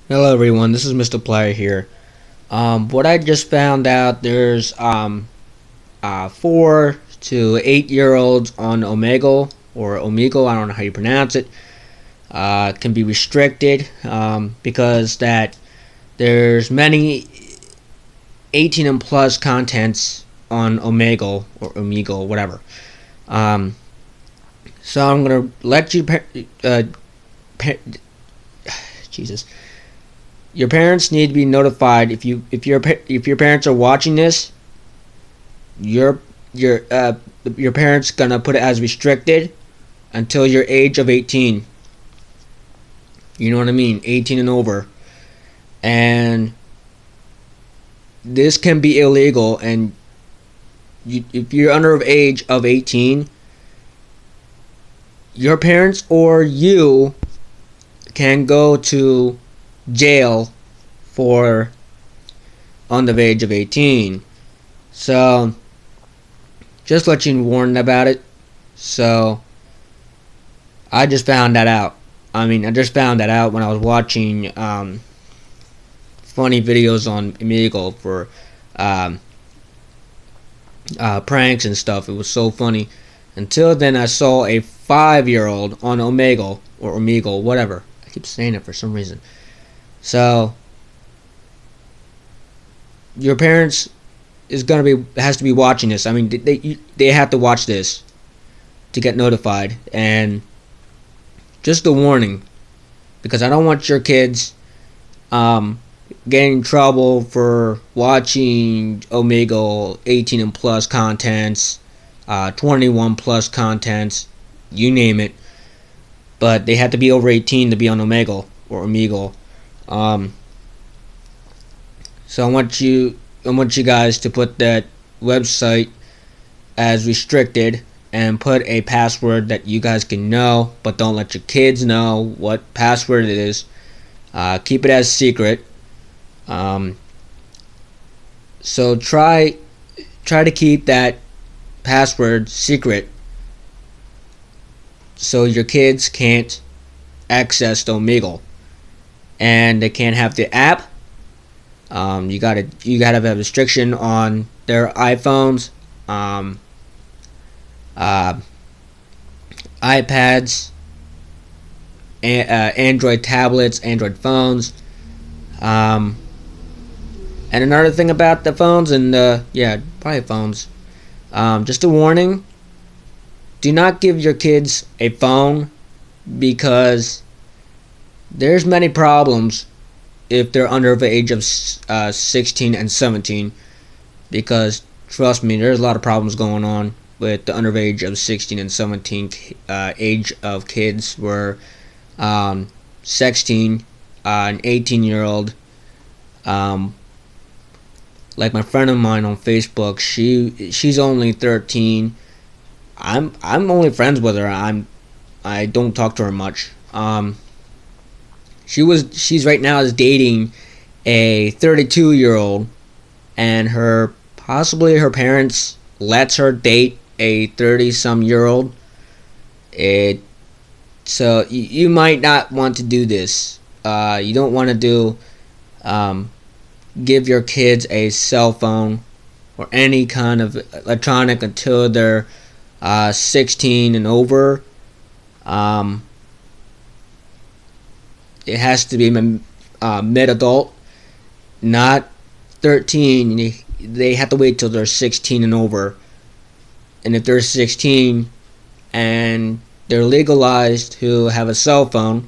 Hello everyone, this is Mr. Player here. What I just found out, there's 4 to 8 year olds on Omegle or Omegle, I don't know how you pronounce it, can be restricted because that there's many 18 and plus contents on Omegle or Omegle, whatever. Um, so I'm gonna let you, Jesus. Your parents need to be notified if your parents are watching this. Your your uh your parents gonna put it as restricted until your age of 18. You know what I mean? 18 and over. And this can be illegal. And if you're under age of 18, your parents or you can go to jail for under the age of 18. So just let you warn about it. So I just found that out. I just found that out when I was watching funny videos on Omegle for um, pranks and stuff. It was so funny. Until then, I saw a 5-year-old on Omegle or Omegle, whatever. I keep saying it for some reason. So your parents has to be watching this. They have to watch this to get notified. And just a warning, because I don't want your kids getting in trouble for watching Omegle 18 and plus contents, 21 plus contents, you name it. But they have to be over 18 to be on Omegle or Omegle. So I want you guys to put that website as restricted and put a password that you guys can know, but don't let your kids know what password it is. Keep it as secret. So try to keep that password secret so your kids can't access the Omegle, and they can't have the app. You gotta have a restriction on their iPhones, uh, iPads, Android tablets, Android phones. And another thing about the phones and probably phones. Just a warning: do not give your kids a phone, because there's many problems if they're under the age of 16 and 17, because trust me, there's a lot of problems going on with the under the age of 16 and 17 age of kids, where 16, an 18-year-old, like my friend of mine on Facebook, she's only 13. I'm only friends with her. I don't talk to her much. She's right now is dating a 32-year-old, and possibly her parents lets her date a 30-some-year-old. So you might not want to do this. You don't want to give your kids a cell phone or any kind of electronic until they're 16 and over. It has to be mid-adult, not 13. They have to wait till they're 16 and over. And if they're 16 and they're legalized to have a cell phone,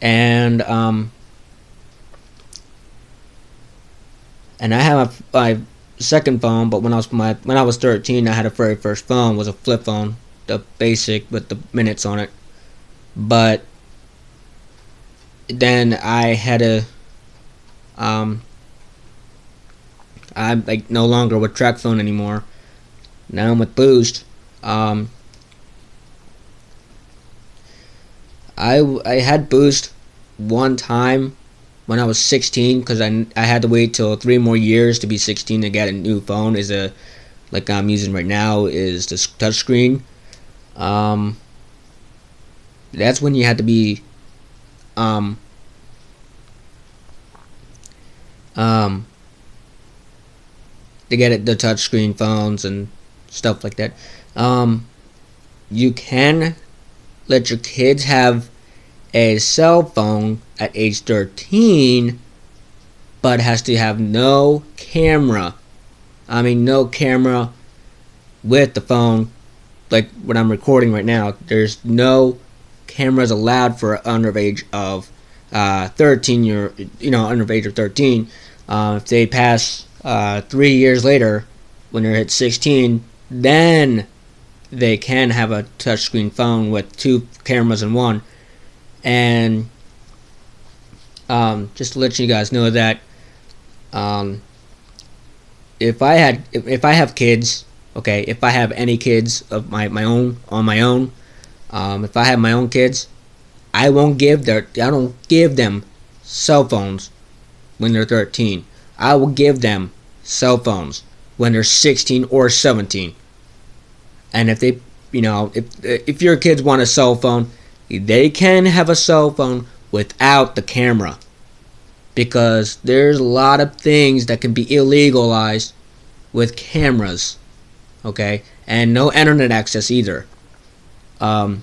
and I have my second phone, but when I was 13, I had a very first phone was a flip phone, the basic with the minutes on it. But then I had I'm like no longer with TracFone anymore. Now I'm with Boost. I had Boost one time when I was 16, because I had to wait till 3 more years to be 16 to get a new phone. Like I'm using right now is the touchscreen. That's when you had to be um, to get it, the touchscreen phones and stuff like that. You can let your kids have a cell phone at age 13, but it has to have no camera. I mean, no camera with the phone. Like when I'm recording right now, there's no cameras allowed for under age of 13. Under age of 13. If they pass 3 years later, when they're at 16, then they can have a touchscreen phone with 2 cameras in one. And just to let you guys know that if I have kids, okay, if I have any kids of my own on my own, if I have my own kids, I don't give them cell phones when they're 13. I will give them cell phones when they're 16 or 17. And if they, if your kids want a cell phone, they can have a cell phone without the camera, because there's a lot of things that can be illegalized with cameras, okay, and no internet access either. Like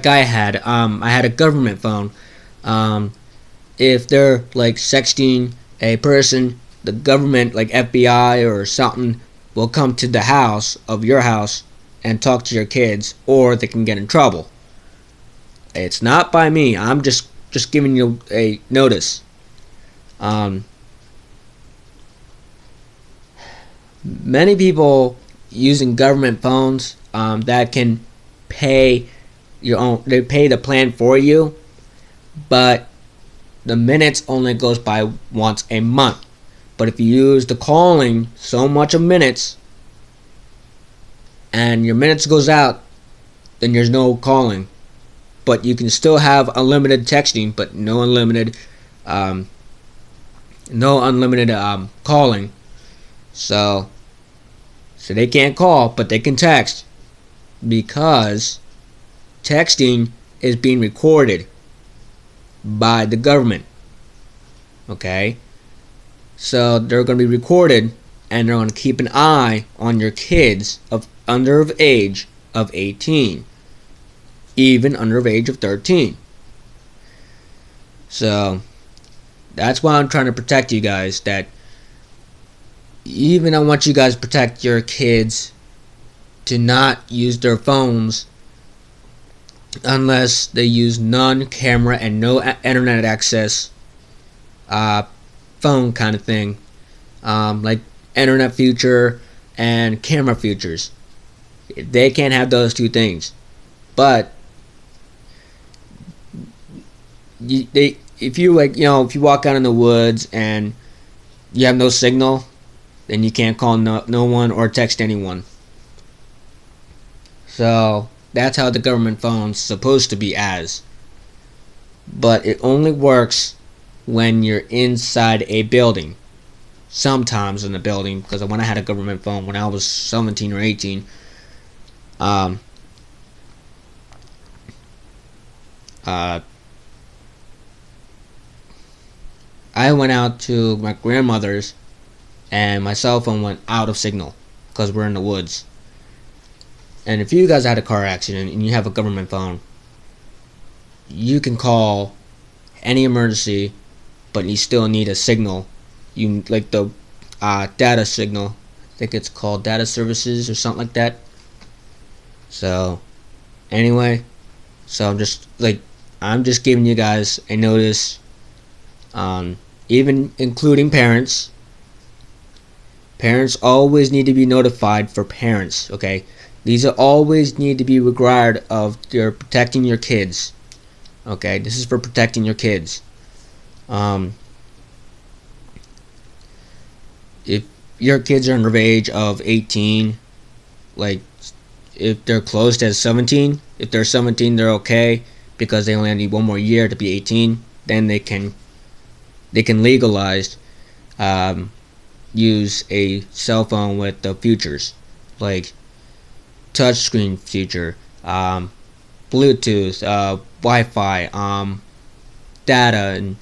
I had a government phone. If they're like sexting a person, the government, like FBI or something, will come to the house of your house and talk to your kids, or they can get in trouble. It's not by me. I'm just giving you a notice. Many people using government phones that can pay they pay the plan for you, but the minutes only goes by once a month. But if you use the calling so much of minutes and your minutes goes out, then there's no calling. But you can still have unlimited texting, but no unlimited calling. So they can't call, but they can text, because texting is being recorded by the government. Okay? So they're going to be recorded, and they're going to keep an eye on your kids of under of age of 18, even under of age of 13. So that's why I'm trying to protect you guys. That even I want you guys to protect your kids to not use their phones unless they use non-camera and no internet access phone kind of thing, like internet future and camera futures. They can't have those 2 things. But if you walk out in the woods and you have no signal, then you can't call no one or text anyone. So that's how the government phone's supposed to be as. But it only works when you're inside a building. Sometimes in a building, because when I had a government phone when I was 17 or 18, I went out to my grandmother's and my cell phone went out of signal because we're in the woods. And if you guys had a car accident and you have a government phone, you can call any emergency, but you still need a signal. You like the data signal. I think it's called data services or something like that. So anyway, so I'm just giving you guys a notice. Even including parents. Parents always need to be notified for parents, okay? These are always need to be required of your protecting your kids. Okay, this is for protecting your kids. If your kids are under the age of 18, like if they're close to 17, if they're 17, they're okay because they only need 1 more year to be 18. Then they can legalize use a cell phone with the features like touchscreen feature, Bluetooth, Wi-Fi, data, and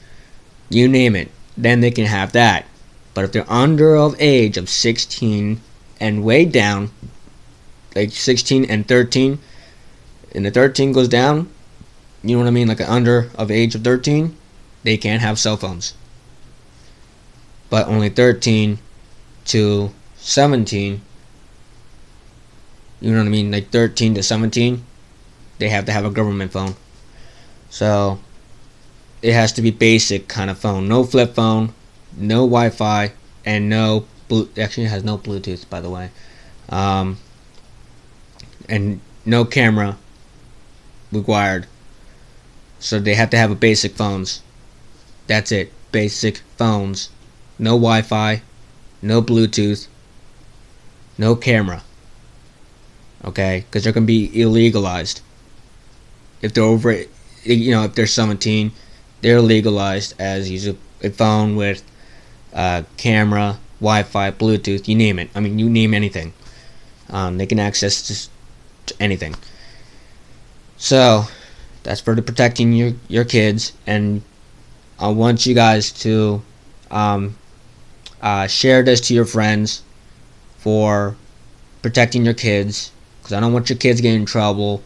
you name it. then they can have that. But if they're under of age of 16 and way down, like 16 and 13, and the 13 goes down, you know what I mean, like under of age of 13, they can't have cell phones. But only 13 to 17, you know what I mean, like 13 to 17, they have to have a government phone. So it has to be basic kind of phone. No flip phone, no Wi-Fi, and actually it has no Bluetooth, by the way. And no camera required. So they have to have a basic phones. That's it. Basic phones. No Wi-Fi, no Bluetooth, no camera. Okay? Because they're going to be illegalized. If they're over, if they're 17, they're legalized as use a phone with camera, Wi-Fi, Bluetooth, you name it. I mean, you name anything. They can access to anything. So that's for protecting your kids, and I want you guys to share this to your friends for protecting your kids, because I don't want your kids getting in trouble.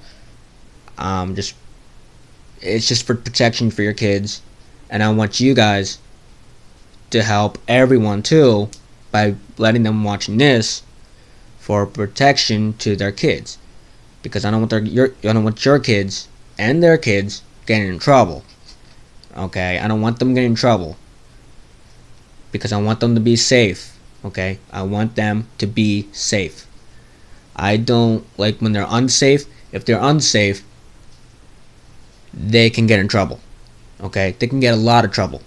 It's just for protection for your kids, and I want you guys to help everyone too by letting them watching this for protection to their kids, because I don't want your kids and their kids getting in trouble. Okay, I don't want them getting in trouble because I want them to be safe. Okay, I want them to be safe. I don't like when they're unsafe. If they're unsafe, they can get in trouble. Okay, they can get a lot of trouble.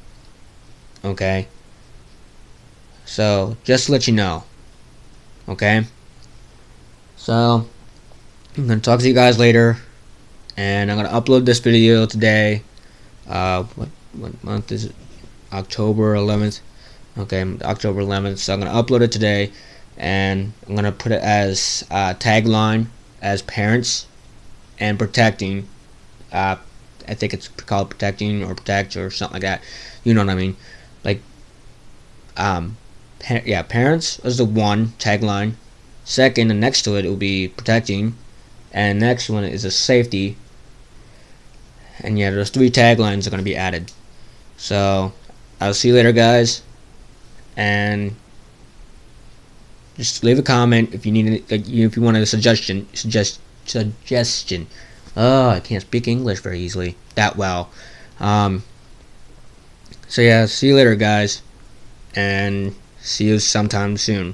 Okay, so just to let you know. Okay, so I'm gonna talk to you guys later, and I'm gonna upload this video today. What month is it? October 11th. Okay, October 11th. So I'm gonna upload it today, and I'm gonna put it as tagline as parents and protecting. I think it's called protecting or protect or something like that. You know what I mean? Like, parents is the one tagline. Second, and next to it will be protecting, and next one is a safety. And yeah, those three taglines are going to be added. So I'll see you later, guys, and just leave a comment if you need if you want a suggestion. Oh, I can't speak English very easily that well. So yeah, see you later, guys, and see you sometime soon.